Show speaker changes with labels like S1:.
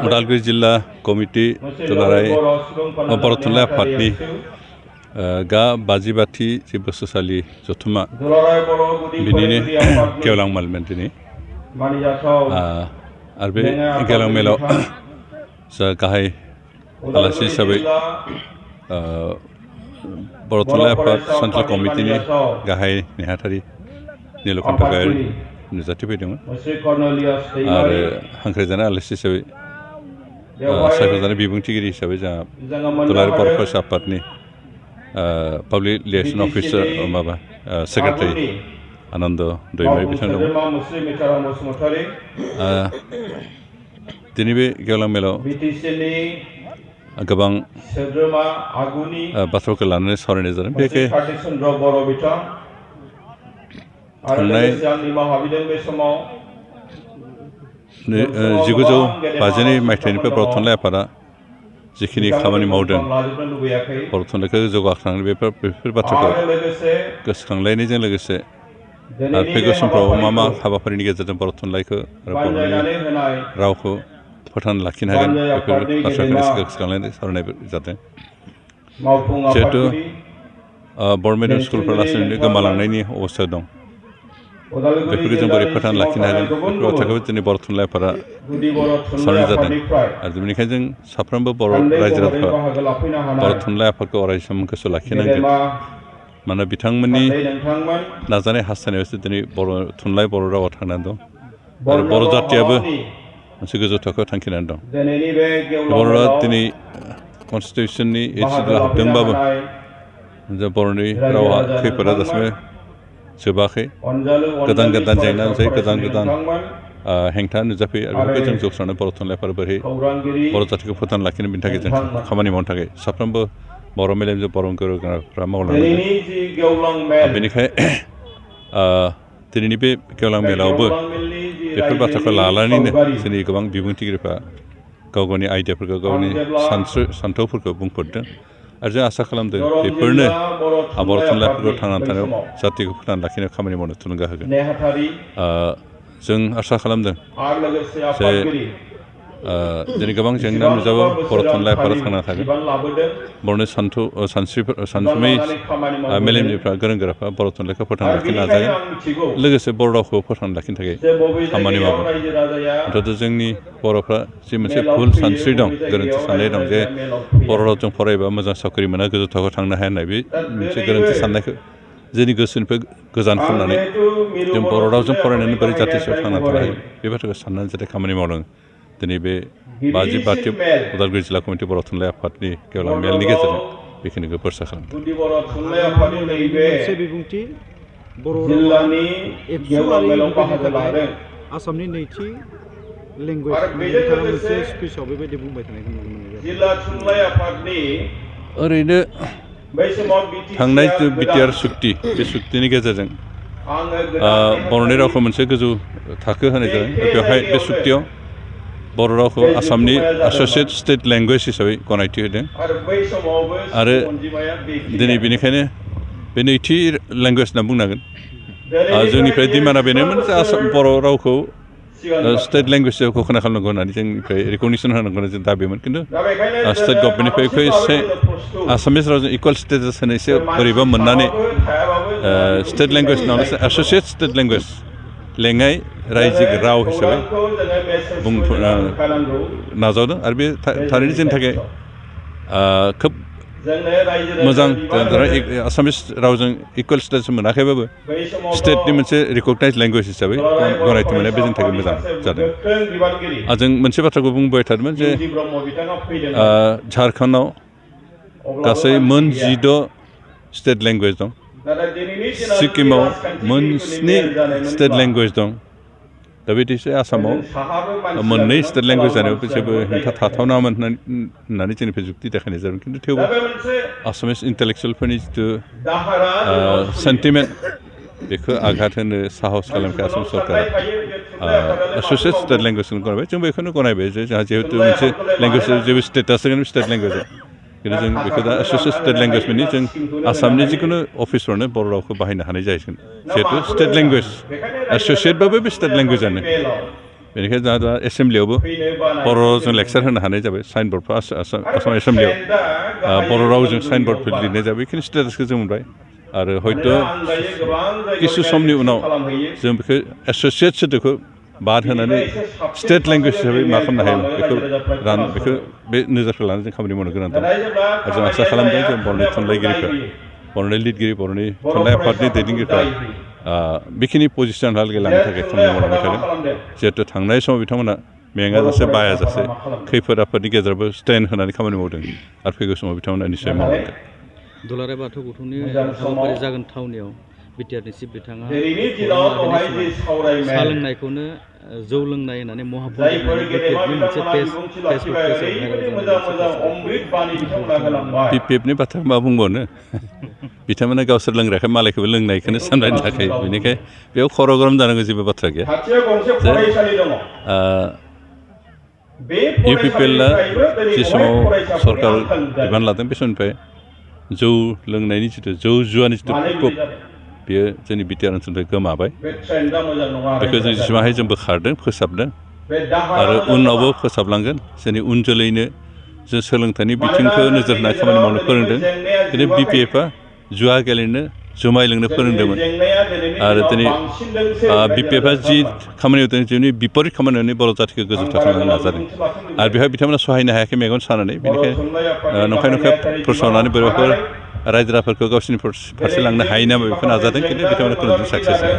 S1: उदालगुरि जिल्ला कमिटि दुलाराय बर' थुनलाइ आफादनि गा 52 जि बोसोरसालि जथुम्मा बिनिनो गेवलां मेलमोन दिनै आरो बे गेवलां मेलाव जा गाहाय आलासि हिसाबै बर' थुनलाइ आफाद सेन्ट्रेल कमिटिनि गाहाय नेहाथारि नीलकण्ठ गयारी नुजाथिफैदोंमोन आरो हांख्रायजानाय आलासि हिसाबै सायख'जानाय बिबुंथिगिरि हिसाबै जोंहा दुलाराय बर' फरायसा आफादनि पाब्लिक रिलेसन अफिसार माबा सेक्रेटारि आनन्द दैमारि बिथां दंमोन दिनै बे गेवलां मेलाव गोबां बाथ्राफोरखौ लानानै सावरायनाय जादों बेखे थांनाय 1952 मायथाइनिफ्राय बर' थुनलाइ आफादा जिखिनि खामानि मावदों बर' थुनलाइखौ जौगाखांनो बेफोर बाथ्राखौ गोसोखांलायनायजों लोगोसे आरो फैगौ समफ्राव मा हाबाफारिनि गेजेरजों बर' थुनलाइखौ आरो बर'नि रावखौ फोथांना लाखिनो हागोन बेफोर बाथ्राखौ गोसोखांलायनाय सावरायनाय जादों जिहेतु बर' मिडियाम स्कुलफोरा लासैनो गोमालांनायनि अबस्था दं बेफोरखौ जों बोरै फोथांना लाखिनो हागोन बेफोर बाथ्राखौ दिनै बर' थुनलाइ आफादा सावरायनाय जादों आरो बेनिखायनो जों साफ्रोमबो बर' रायजो राजाफ्रा बर' थुनलाइ आफादखौ अरायसम गोसो लाखिनांगोन मानोना बिथांमोननि नाजानाय हास्थायनायावसो दिनै बर' थुनलाइ बर' रावा थांनानै दं आरो बर' जातियाबो मोनसे गोजौ थाखोआव थांखिनानै दं बर'आ दिनै कनस्टिटिउसननि 8 सिडुलाव हाबदोंबाबो बर'नि रावा खैफोदा दासिमबो जोबाखै गोदान जेंना नुजायो गोदान हेंथा नुजाफैयो आरो बेफोरखौ जों जौस्रांनो बर' थुनलाइफोर बोरै बर' जातिखौ फोथांना लाखिनो बेनि थाखाय जों खामानि मावनो थाखाय साफ्रोमबो बर' मेलेमजों बर' गोरोंफ्रा मावलांनांगोन बेनिखायनो दिनैनि बे गेवलां मेलावबो बेफोर बाथ्राखौ लानानैनो जोंनि गोबां बिबुंथिगिरिफ्रा गाव गावनि आइडियाफोरखौ गावनि सान्थौफोरखौ बुंफोरदों आरो जों आसा खालामदों बेफोरनो बर' थुनलाइफोरखौ थांनानै थानायाव जातिखौ फोथांना लाखिनायाव खामानि मावनो थुलुंगा होगोन जों आसा खालामदों जे दिनै गोबां जेंना नुजाबो बर' थुनलाइ आफादा थांना थागोन बर'नि सानसुमै मेलेमजिफ्रा गोरों गोराफ्रा बर' थुनलाइखौ फोथांना लाखिनो नाजागोन लोगोसे बर' रावखौ फोथांना लाखिनो थाखाय खामानि मावगोन अन्तत जोंनि बर'फ्रा जि मोनसे भुल सानस्रि दं गोरोन्थि साननाय दं जे बर' रावजों फरायबा मोजां साख्रि मोना गोजौ थाखोआव थांनो हाया होननाय बे मोनसे गोरोन्थि साननायखौ जोंनि गोसोनिफ्राय गोजान खालामनानै जों बर' रावजों फरायनानै बोरै जाति सायाव थांना थानो हायो बे बाथ्राखौ साननानै जाहाथे खामानि मावदों दिनै बे 52 उदालगुरि जिल्ला कमिटि बर' थुनलाइ आफादनि गेवलां मेलनि गेजेरजों बेखिनिखौ बोरसा खालामदों
S2: मोनसे बिबुंथि बर' रावनि आसामनि नैथि लेंगुवेज नोंथाङा मोनसे स्पिचआव बेबायदि बुंबाय थानायखौ नुनो मोनो
S1: ओरैनो थांनाय बिटिआर सुक्ति बे सुक्तिनि गेजेरजों बर'नि रावखौ मोनसे गोजौ थाखो होनाय जादों बेवहाय बे सुक्तियाव बर' रावखौ आसामनि एस'सियेट स्टेट लेंगुवेज हिसाबै गनायथि होदों आरो दिनै बेनिखायनो बे नैथि लेंगुवेज होनना बुंनांगोन जोंनिफ्राय डिमान्डआ बेनोमोन जे बर' रावखौ स्टेट लेंगुवेजआव घोषणा खालामनांगौ होननानै जोंनिफ्राय रिकगनिसन होनांगौ होननानै जों दाबिमोन खिन्थु स्टेट गभर्नमेन्टनिफ्राय बेखौ एसे आसामिस रावजों इकुवेल स्टेटास होनो एसे बोरैबा मोननानै स्टेट लेंगुवेज नङालासे एस'सियेट स्टेट लेंगुवेज लेङाइ रायजो राव हिसाबै नाजावदों आरो बे थारैनो जोंनि थाखाय खोब मोजां आसामिस रावजों इकुवेल स्टेटास मोनाखैबाबो स्टेटनि मोनसे रिकगनाइज लेंगुवेज हिसाबै गनायथि मोननाया बे जोंनि थाखाय मोजां जादों जों मोनसे बाथ्राखौ बुंबाय थादोंमोन जे झारखन्डआव गासै मोन 16 स्टेट लेंगुवेज दं सिक्किमाव मोन 7 स्टेट लेंगुवेज दं दा बिदिसो आसामाव मोननै स्टेट लेंगुवेज जानायाव जेबो हेंथा थाथावनामोन होननानै जोंनिफ्राय जुक्ति देखायनाय जादों खिन्थु थेवबो आसामिस इन्टेलेक्सुवेलफोरनि जिथु सेन्टिमेन्ट बेखौ आघात होनो साहस खालामखाय आसाम सरकारा एस'सियेट स्टेट लेंगुवेजखौनो गनायबाय जों बेखौनो गनायबाय जे जोंहा जिहेतु मोनसे लेंगुवेज जेबो स्टेटास होगोन स्टेट लेंगुवेजाव खिन्थु जों बेखौ दा एस'सियेट स्टेट लेंगुवेज माने जों आसामनि जिखुनु अफिसफ्रावनो बर' रावखौ बाहायनो हानाय जाहैगोन जिहेतु स्टेट लेंगुवेज एस'सियेटबाबो बे स्टेट लेंगुवेजानो बेनिखायनो जोंहा दा एसेमब्लियावबो बर'जों लेक्सार होनो हानाय जाबाय साइनबर्डफोर आसाम एसेमब्लियाव बर' रावजों साइनबर्डफोर लिरनाय जाबाय बेखिनि स्टेटासखौ जों मोनबाय आरो हयथ' किसु समनि उनाव जों बेखौ एस'सियेट सोदोबखौ बाद होनानै स्टेट लेंगुवेज हिसाबै मा खालामनो हायो बेखौ बे नोजोरखौ लानानै जों खामानि मावनो गोनां दं आरो जों आसा खालामदों जों बर'नि थुनलाइगिरिफ्रा बर'नि लिरगिरि बर'नि थुनलाइ आफादनि दैदेनगिरिफ्रा बेखिनि पजिसनहालागै लानो थाखाय खामानि मावलांबाय थागोन जिहेतु थांनाय समाव बिथांमोना मेङाजासे बायाजासे खैफोद आफोदनि गेजेरावबो स्टेन्ड होनानै खामानि मावदों आरो फैगौ समाव बिथांमोना निस्सय मावलांगोन
S2: दुलाराय बाथौ गौथुमनि हाबाफारि जागोन थावनियाव बिटिआरनि चिफ बिथाङा सा लोंनायखौनो जौ लोंनाय होननानै महापुर मोनसे फेसबुक
S1: पिपिएफनि बाथ्रा मा बुंबावनो बिथांमोना गावसोर लोंग्राखाय मालायखौबो लोंनायखौनो साननानै थाखायो बेनिखायनो बेयाव खर' गरम जानांगौ जेबो बाथ्रा गैया इउपिपिएलआ जि समाव सरकार बिबान लादों बे समनिफ्राय जौ लोंनायनि जिथु जौ जुवानि जिथु प्रकप बेयो जोंनि बिटिआर ओनसोलनिफ्राय गोमाबाय बेखौ जों जेसेबांहाय जों बोखारदों फोसाबदों आरो उनावबो फोसाबलांगोन जोंनि उन जोलैनो जों सोलोंथाइनि बिथिंखौ नोजोर होनानै खामानि मावनो फोरोंदों खिन्थु बिपिएफआ जुवा गेलेनो जुमाय लोंनो फोरोंदोंमोन आरो दिनै बिपिएफआ जि खामानि मावदों जोंनि बिपरित खामानियावनो बर' जाथिखौ गोजौ थाखोआव नाजादों आरो बेवहाय बिथांमोना सहायनो हायाखै मेगन सानानै बेनिखायनो नंखाय फोसावनानै बोरैबाफोर रायजो राजाफोरखौ गावसोरनि फारसे लांनो हायो नामा बेखौ नाजादों खिन्थु बिथांमोना खुनुदिन साक्सेस जाया